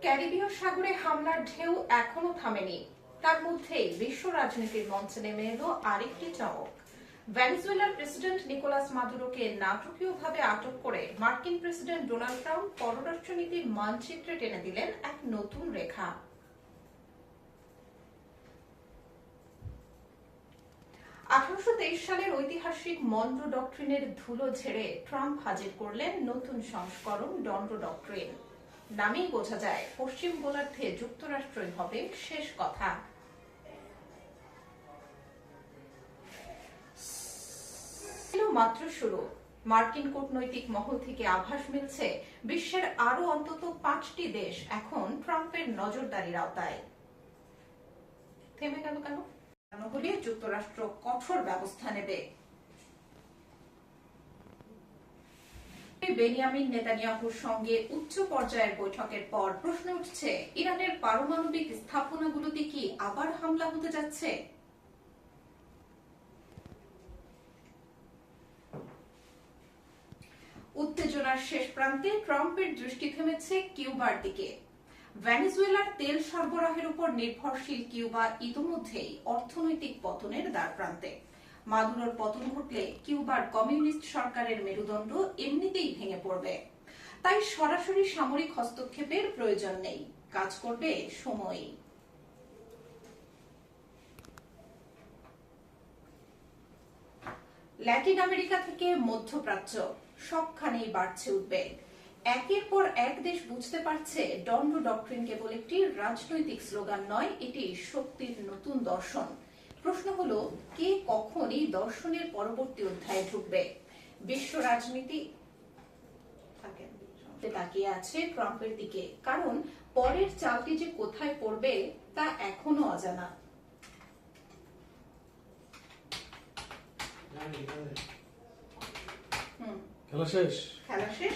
ক্যারিবীয় সাগরে হামলার ঢেউ এখনো থামেনি। তার মধ্যেই বিশ্ব রাজনীতির মঞ্চে নেমে এলো আরেকটি চমক। ভেনেজুয়েলার প্রেসিডেন্ট নিকোলাস মাদুরোকে নাটকীয়ভাবে আটক করে মার্কিন প্রেসিডেন্ট ডোনাল্ড ট্রাম্প পররাষ্ট্রনীতির মানচিত্রে টেনে দিলেন এক নতুন রেখা। 1823 সালের ঐতিহাসিক মনরো ডক্ট্রিনের ধুলো ঝেড়ে ট্রাম্প হাজির করলেন নতুন সংস্করণ মনরো ডক্ট্রিন। নামেই বোঝা যায় পশ্চিম গোলার্ধে যুক্তরাষ্ট্রই হবে শেষ কথা। মাত্র শুরু। মার্কিন কূটনৈতিক মহল থেকে আভাস মিলছে বিশ্বের আরো অন্তত 5টি দেশ এখন ট্রাম্পের নজরদারির আওতায়। থেমে গেল কেন? হলে যুক্তরাষ্ট্র কঠোর ব্যবস্থা নেবে। বেনিয়ামিন নেতানিয়াহুর সঙ্গে উচ্চ পর্যায়ের বৈঠকের পর প্রশ্ন উঠছে, ইরানের পারমাণবিক স্থাপনাগুলোতে কি আবার হামলা হতে যাচ্ছে? উত্তেজনার শেষ প্রান্তে ট্রাম্পের দৃষ্টি থেমেছে কিউবার দিকে। ভেনেজুয়েলার তেল সরবরাহের উপর নির্ভরশীল কিউবা ইতিমধ্যেই অর্থনৈতিক পতনের দ্বারপ্রান্তে। মাদুরোর পতন ঘটলে কিউবার কমিউনিস্ট সরকারের মেরুদণ্ড এমনিতেই ভেঙে পড়বে। তাই সরাসরি সামরিক হস্তক্ষেপের প্রয়োজন নেই, কাজ করবে সময়ই। ল্যাটিন আমেরিকা থেকে মধ্যপ্রাচ্য সবখানেই বাড়ছে উদ্বেগ। একের পর এক দেশ বুঝতে পারছে মনরো ডক্ট্রিন কেবল একটি রাজনৈতিক স্লোগান নয়, এটি শক্তির নতুন দর্শন। প্রশ্ন হলো, কে কখন এই দর্শনের পরবর্তী অধ্যায়ে ঢুকবে? বিশ্ব রাজনীতি তাকিয়ে আছে ট্রাম্পের দিকে, কারণ পরের চালটি যে কোথায় পড়বে তা এখনো অজানা। খেলা শেষ। খেলা শেষ।